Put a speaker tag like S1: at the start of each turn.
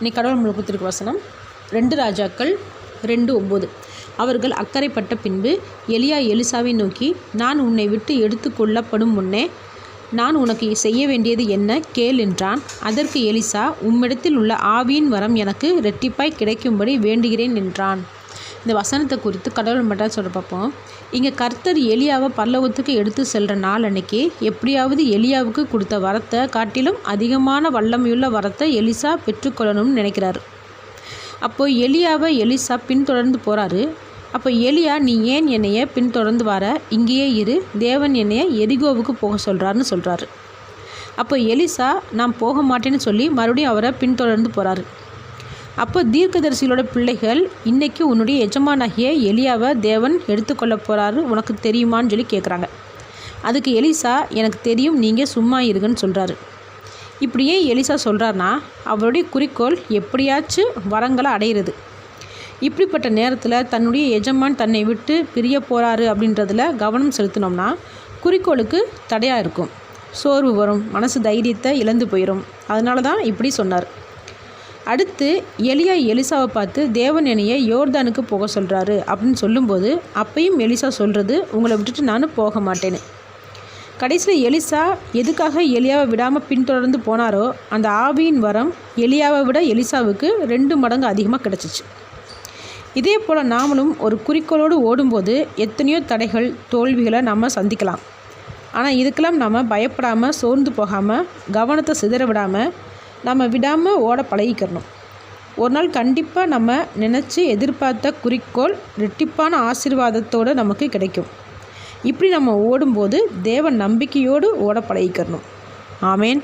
S1: இன்னைக்கு கடவுள் முழுக்கத்திற்கு வசனம் 2 ராஜாக்கள் 2:9. அவர்கள் அக்கறைப்பட்ட பின்பு எலியா எலிசாவை நோக்கி, நான் உன்னை விட்டு எடுத்து கொள்ளப்படும் முன்னே நான் உனக்கு செய்ய வேண்டியது என்ன கேள் என்றான். அதற்கு எலிசா, உம்மிடத்தில் உள்ள ஆவியின் வரம் எனக்கு இரட்டிப்பாய் கிடைக்கும்படி வேண்டுகிறேன் என்றான். இந்த வசனத்தை குறித்து கடவுள் மட்டும் சொல்ல பார்ப்போம். இங்கே கர்த்தர் எலியாவை பரலோகத்துக்கு எடுத்து செல்கிற நாள் அன்னைக்கு எப்படியாவது எலியாவுக்கு கொடுத்த வரத்தை காட்டிலும் அதிகமான வல்லமையுள்ள வரத்தை எலிசா பெற்றுக்கொள்ளணும்னு நினைக்கிறாரு. அப்போது எலியாவை எலிசா பின்தொடர்ந்து போகிறாரு. அப்போ எலியா, நீ ஏன் என்னைய பின்தொடர்ந்து வர, இங்கேயே இரு, தேவன் என்னைய எரிகோவுக்கு போக சொல்கிறாருன்னு சொல்கிறாரு. அப்போ எலிசா நான் போக மாட்டேன்னு சொல்லி மறுபடியும் அவரை பின்தொடர்ந்து போகிறாரு. அப்போ தீர்க்கதரிசிகளோட பிள்ளைகள், இன்றைக்கி உன்னுடைய எஜமானாகிய எலியாவை தேவன் எடுத்துக்கொள்ள போகிறாரு, உனக்கு தெரியுமான்னு சொல்லி கேட்குறாங்க. அதுக்கு எலிசா, எனக்கு தெரியும், நீங்கள் சும்மா இருங்கன்னு சொல்கிறாரு. இப்படியே எலிசா சொல்கிறாருன்னா அவருடைய குறிக்கோள் எப்படியாச்சும் வரங்களை அடையிறது. இப்படிப்பட்ட நேரத்தில் தன்னுடைய எஜமான் தன்னை விட்டு பிரிய போகிறாரு அப்படின்றதுல கவனம் செலுத்தினோம்னா குறிக்கோளுக்கு தடையாக இருக்கும். சோர்வு வரும், மனசு தைரியத்தை இழந்து போயிடும். அதனால தான் இப்படி சொன்னார். அடுத்து எலியா எலிசாவை பார்த்து, தேவன் என்னைய யோர்தானுக்கு போக சொல்கிறாரு அப்படின்னு சொல்லும்போது அப்பையும் எலிசா சொல்கிறது, உங்களை விட்டுட்டு நான் போக மாட்டேன்னு. கடைசியில் எலிசா எதுக்காக எலியாவை விடாமல் பின்தொடர்ந்து போனாரோ அந்த ஆவியின் வரம் எலியாவை விட எலிசாவுக்கு 2 மடங்கு அதிகமாக கிடச்சிச்சு. இதே போல் நாமளும் ஒரு குறிக்கோளோடு ஓடும்போது எத்தனையோ தடைகள் தோல்விகளை நம்ம சந்திக்கலாம். ஆனால் இதுக்கெல்லாம் நம்ம பயப்படாமல் சோர்ந்து போகாமல் கவனத்தை சிதற விடாமல் நம்ம விடாமல் ஓட பழகிக்கிறணும். ஒரு நாள் கண்டிப்பாக நம்ம நினச்சி எதிர்பார்த்த குறிக்கோள் ரெட்டிப்பான ஆசீர்வாதத்தோடு நமக்கு கிடைக்கும். இப்படி நம்ம ஓடும்போது தேவ நம்பிக்கையோடு ஓட பழகிக்கிறணும். ஆமேன்.